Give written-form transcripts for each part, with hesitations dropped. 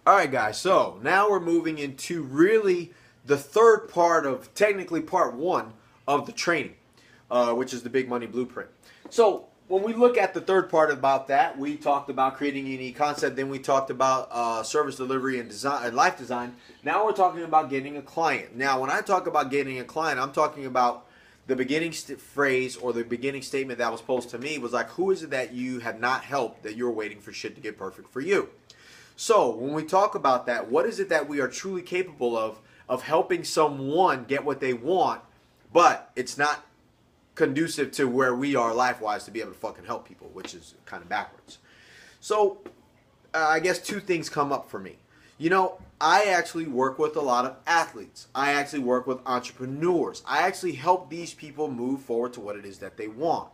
All right, guys. So now we're moving into really the third part of, technically part one of the training, which is the Big Money Blueprint. So when we look at the third part about that, we talked about creating a unique concept. Then we talked about service delivery and design, and life design. Now we're talking about getting a client. Now, when I talk about getting a client, I'm talking about the beginning phrase or the beginning statement that was posed to me was like, who is it that you have not helped that you're waiting for shit to get perfect for you? So when we talk about that, what is it that we are truly capable of helping someone get what they want, but it's not conducive to where we are life-wise to be able to fucking help people, which is kind of backwards. So I guess two things come up for me. You know, I actually work with a lot of athletes. I actually work with entrepreneurs. I actually help these people move forward to what it is that they want.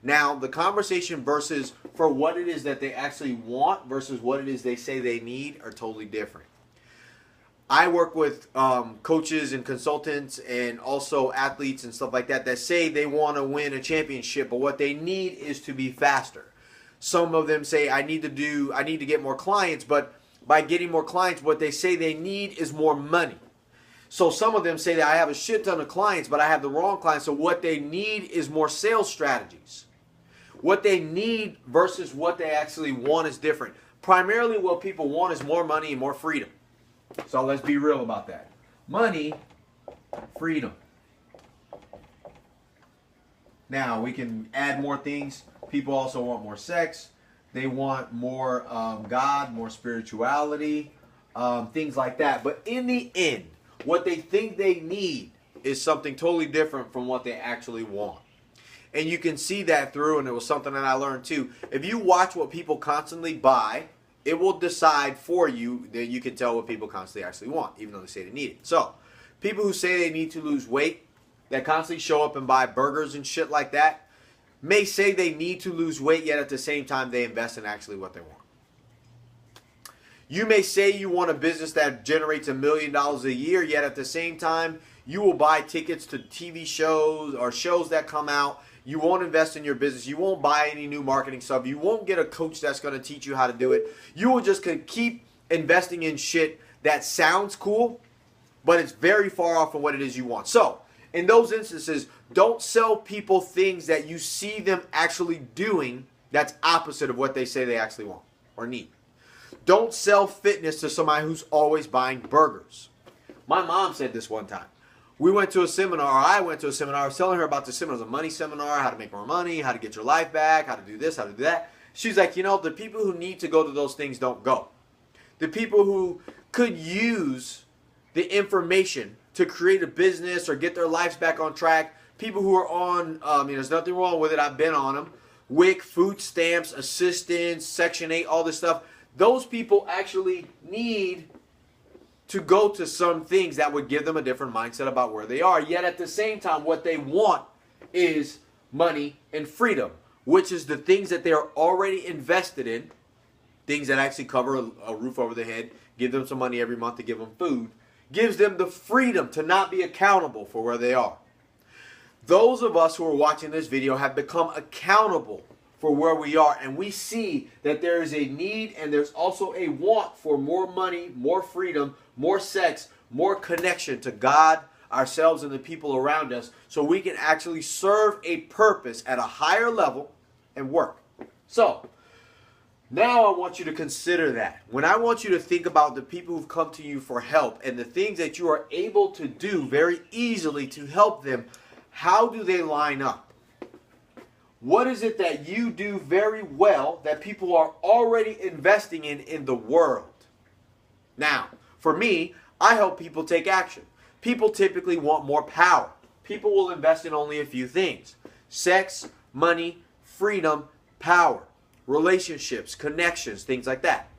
Now, the conversation versus for what it is that they actually want versus what it is they say they need are totally different. I work with coaches and consultants and also athletes and stuff like that that say they want to win a championship, but what they need is to be faster. Some of them say I need to get more clients, but by getting more clients, what they say they need is more money. So some of them say that I have a shit ton of clients, but I have the wrong clients. So what they need is more sales strategies. What they need versus what they actually want is different. Primarily what people want is more money and more freedom. So let's be real about that. Money, freedom. Now we can add more things. People also want more sex. They want more God, more spirituality, things like that. But in the end, what they think they need is something totally different from what they actually want. And you can see that through, and it was something that I learned too. If you watch what people constantly buy, it will decide for you that you can tell what people constantly actually want, even though they say they need it. So, people who say they need to lose weight, that constantly show up and buy burgers and shit like that, may say they need to lose weight, yet at the same time they invest in actually what they want. You may say you want a business that generates $1 million a year, yet at the same time you will buy tickets to TV shows or shows that come out. You won't invest in your business. You won't buy any new marketing stuff. You won't get a coach that's going to teach you how to do it. You will just keep investing in shit that sounds cool, but it's very far off from what it is you want. So, in those instances, don't sell people things that you see them actually doing that's opposite of what they say they actually want or need. Don't sell fitness to somebody who's always buying burgers. My mom said this one time. We went to a seminar, I went to a seminar, I was telling her about the seminar. It was a money seminar, how to make more money, how to get your life back, how to do this, how to do that. She's like, you know, the people who need to go to those things don't go. The people who could use the information to create a business or get their lives back on track, people who are on, there's nothing wrong with it, I've been on them, WIC, food stamps, assistance, Section 8, all this stuff, those people actually need to go to some things that would give them a different mindset about where they are. Yet at the same time, what they want is money and freedom, which is the things that they are already invested in, things that actually cover a roof over their head, give them some money every month to give them food, gives them the freedom to not be accountable for where they are. Those of us who are watching this video have become accountable for where we are, and we see that there is a need and there's also a want for more money, more freedom, more sex, more connection to God, ourselves, and the people around us, so we can actually serve a purpose at a higher level and work. So, now I want you to consider that. When I want you to think about the people who've come to you for help and the things that you are able to do very easily to help them, how do they line up? What is it that you do very well that people are already investing in the world? Now, for me, I help people take action. People typically want more power. People will invest in only a few things. Sex, money, freedom, power, relationships, connections, things like that.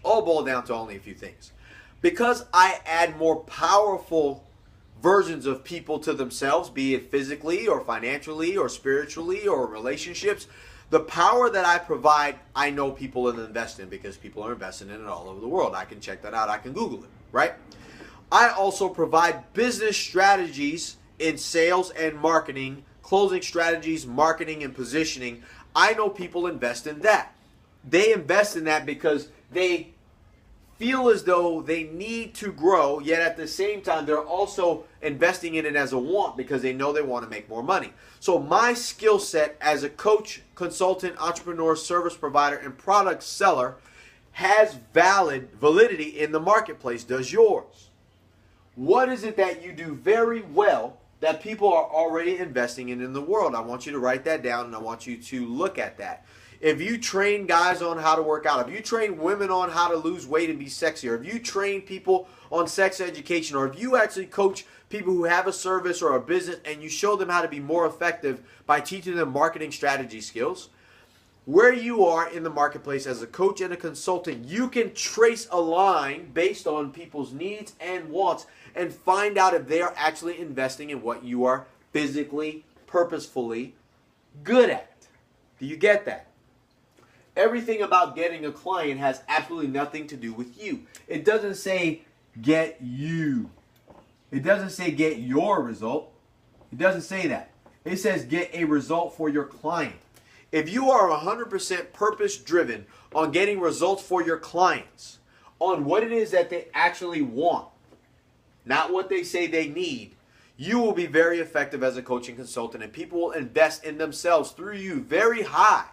All boil down to only a few things. Because I add more powerful versions of people to themselves, be it physically or financially or spiritually or relationships, the power that I provide, I know people will invest in because people are investing in it all over the world. I can check that out. I can Google it, right? I also provide business strategies in sales and marketing, closing strategies, marketing, and positioning. I know people invest in that. They invest in that because they feel as though they need to grow, yet at the same time, they're also investing in it as a want because they know they want to make more money. So my skill set as a coach, consultant, entrepreneur, service provider, and product seller has validity in the marketplace. Does yours? What is it that you do very well that people are already investing in the world? I want you to write that down, and I want you to look at that. If you train guys on how to work out, if you train women on how to lose weight and be sexier, if you train people on sex education, or if you actually coach people who have a service or a business and you show them how to be more effective by teaching them marketing strategy skills, where you are in the marketplace as a coach and a consultant, you can trace a line based on people's needs and wants and find out if they are actually investing in what you are physically, purposefully good at. Do you get that? Everything about getting a client has absolutely nothing to do with you. It doesn't say get you. It doesn't say get your result. It doesn't say that. It says get a result for your client. If you are 100% purpose driven on getting results for your clients, on what it is that they actually want, not what they say they need, you will be very effective as a coaching consultant, and people will invest in themselves through you very high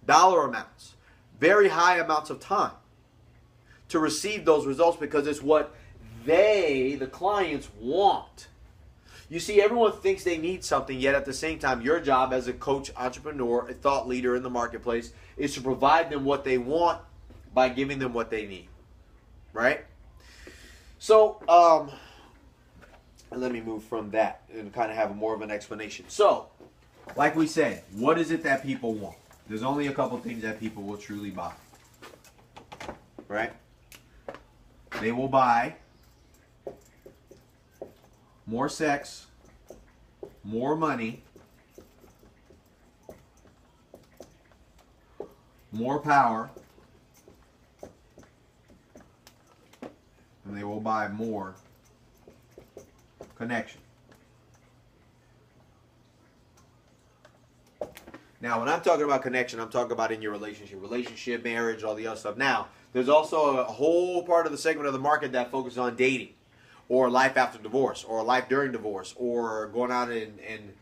dollar amounts, very high amounts of time to receive those results because it's what they, the clients, want. You see, everyone thinks they need something, yet at the same time, your job as a coach, entrepreneur, a thought leader in the marketplace is to provide them what they want by giving them what they need. Right? So, let me move from that and kind of have more of an explanation. So, like we said, what is it that people want? There's only a couple things that people will truly buy. Right? They will buy more sex, more money, more power, and they will buy more connection. Now, when I'm talking about connection, I'm talking about in your relationship, marriage, all the other stuff. Now, there's also a whole part of the segment of the market that focuses on dating, or life after divorce, or life during divorce, or going out and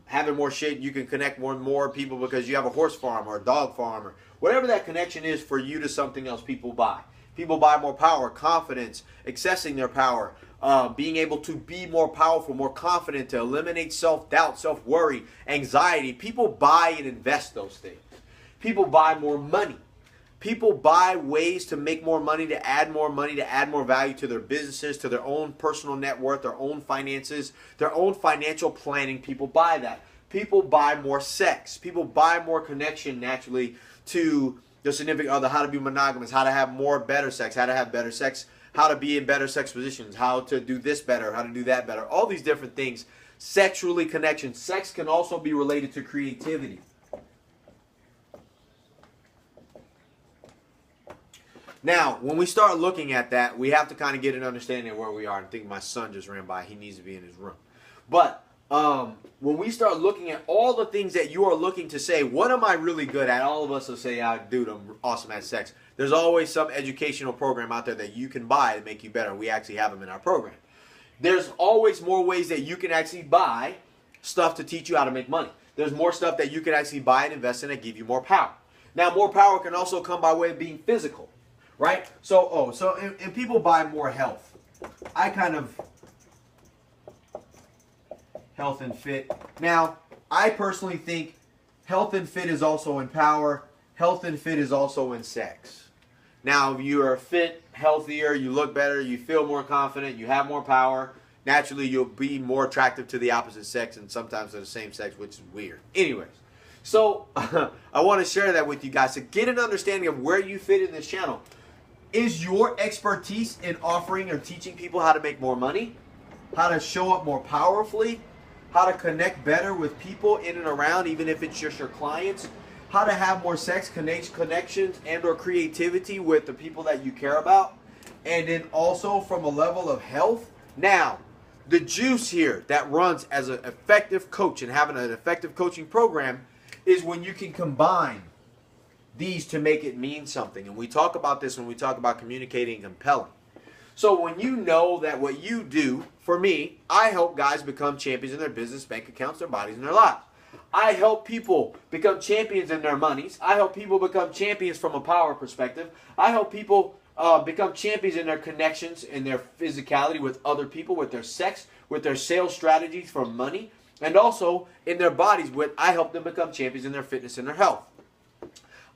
having more shit. You can connect more and more people because you have a horse farm or a dog farm, or whatever that connection is for you to something else. People buy. People buy more power, confidence, accessing their power, being able to be more powerful, more confident, to eliminate self-doubt, self-worry, anxiety. People buy and invest those things. People buy more money. People buy ways to make more money, to add more value to their businesses, to their own personal net worth, their own finances, their own financial planning. People buy that. People buy more sex. People buy more connection naturally to the significant other, how to be monogamous, how to have more better sex, how to have better sex, how to be in better sex positions, how to do this better, how to do that better. All these different things. Sexually connection. Sex can also be related to creativity. Now, when we start looking at that, we have to kind of get an understanding of where we are. I think my son just ran by. He needs to be in his room. But when we start looking at all the things that you are looking to say, what am I really good at? All of us will say, dude, I'm awesome at sex. There's always some educational program out there that you can buy to make you better. We actually have them in our program. There's always more ways that you can actually buy stuff to teach you how to make money. There's more stuff that you can actually buy and invest in and give you more power. Now, more power can also come by way of being physical. Right? And people buy more health. I kind of health and fit. Now, I personally think health and fit is also in power. Health and fit is also in sex. Now, if you are fit, healthier, you look better, you feel more confident, you have more power, naturally you'll be more attractive to the opposite sex and sometimes to the same sex, which is weird. Anyways, so I want to share that with you guys to get an understanding of where you fit in this channel. Is your expertise in offering or teaching people how to make more money, how to show up more powerfully, how to connect better with people in and around, even if it's just your clients, how to have more sex connections and or creativity with the people that you care about, and then also from a level of health? Now, the juice here that runs as an effective coach and having an effective coaching program is when you can combine these to make it mean something. And we talk about this when we talk about communicating compelling. So when you know that what you do, for me, I help guys become champions in their business, bank accounts, their bodies, and their lives. I help people become champions in their monies. I help people become champions from a power perspective. I help people become champions in their connections, in their physicality with other people, with their sex, with their sales strategies for money, and also in their bodies. I help them become champions in their fitness and their health.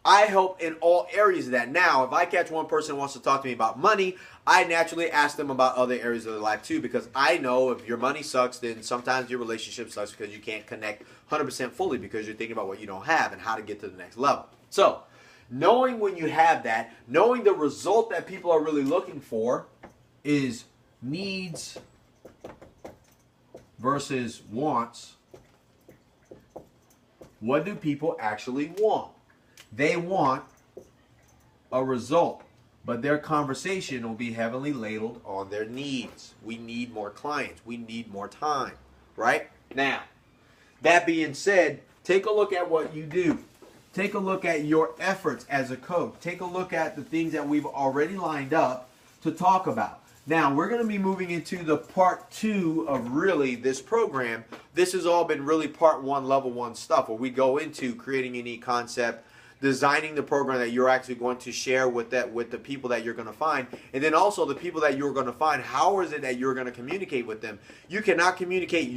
I help in all areas of that. Now, if I catch one person who wants to talk to me about money, I naturally ask them about other areas of their life too, because I know if your money sucks, then sometimes your relationship sucks because you can't connect 100% fully because you're thinking about what you don't have and how to get to the next level. So, knowing when you have that, knowing the result that people are really looking for is needs versus wants. What do people actually want? They want a result, but their conversation will be heavily labeled on their needs. We need more clients. We need more time, right? Now, that being said, take a look at what you do. Take a look at your efforts as a coach. Take a look at the things that we've already lined up to talk about. Now, we're going to be moving into the part 2 of really this program. This has all been really part 1, level 1 stuff, where we go into creating a unique concept, designing the program that you're actually going to share with the people that you're going to find, and then also the people that you're going to find, how is it that you're going to communicate with them? You cannot communicate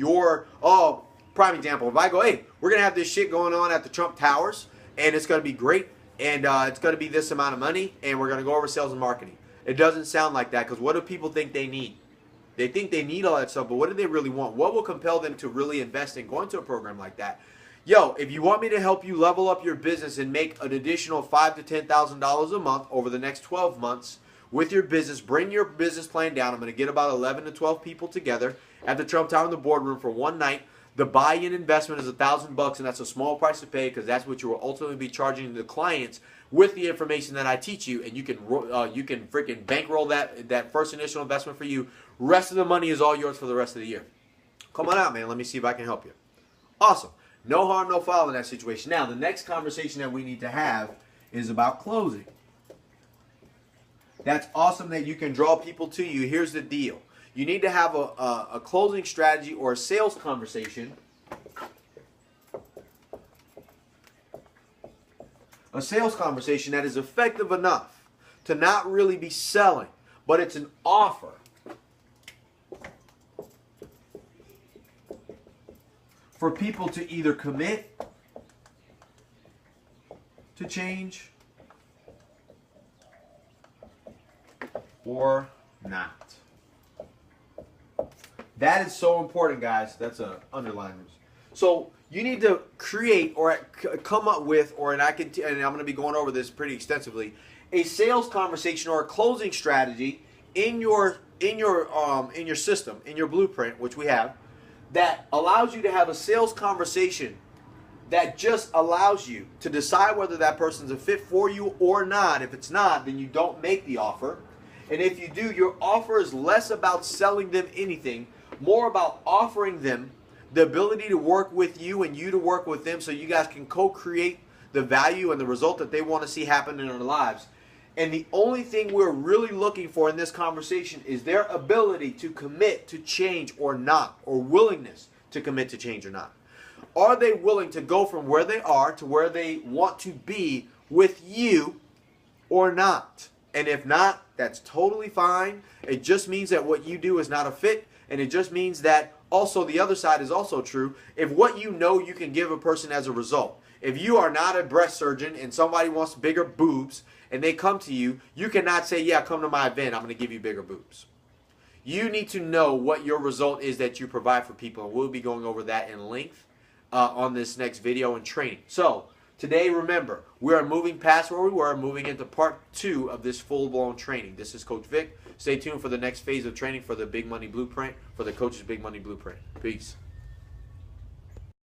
prime example, if I go, hey, we're going to have this shit going on at the Trump Towers, and it's going to be great, and it's going to be this amount of money, and we're going to go over sales and marketing. It doesn't sound like that, because what do people think they need? They think they need all that stuff, but what do they really want? What will compel them to really invest in going to a program like that? Yo, if you want me to help you level up your business and make an additional $5,000 to $10,000 a month over the next 12 months with your business, bring your business plan down. I'm going to get about 11 to 12 people together at the Trump Tower in the boardroom for one night. The buy-in investment is $1,000, and that's a small price to pay because that's what you will ultimately be charging the clients with the information that I teach you, and you can freaking bankroll that first initial investment for you. Rest of the money is all yours for the rest of the year. Come on out, man. Let me see if I can help you. Awesome. No harm, no foul in that situation. Now, the next conversation that we need to have is about closing. That's awesome that you can draw people to you. Here's the deal. You need to have a closing strategy or a sales conversation. A sales conversation that is effective enough to not really be selling, but it's an offer. For people to either commit to change or not. That is so important, guys. That's a underline. So you need to create or come up with, and I'm going to be going over this pretty extensively, a sales conversation or a closing strategy in your system, in your blueprint, which we have, that allows you to have a sales conversation that just allows you to decide whether that person's a fit for you or not. If it's not, then you don't make the offer. And if you do, your offer is less about selling them anything, more about offering them the ability to work with you and you to work with them so you guys can co-create the value and the result that they want to see happen in their lives. And the only thing we're really looking for in this conversation is their ability to commit to change or not, or willingness to commit to change or not. Are they willing to go from where they are to where they want to be with you or not? And if not, that's totally fine. It just means that what you do is not a fit, and it just means that also the other side is also true. If what you know you can give a person as a result, if you are not a breast surgeon and somebody wants bigger boobs and they come to you, you cannot say, yeah, come to my event, I'm going to give you bigger boobs. You need to know what your result is that you provide for people, and we'll be going over that in length on this next video and training. So today, remember, we are moving past where we were, moving into part 2 of this full-blown training. This is Coach Vic. Stay tuned for the next phase of training for the Big Money Blueprint, for the Coach's Big Money Blueprint. Peace.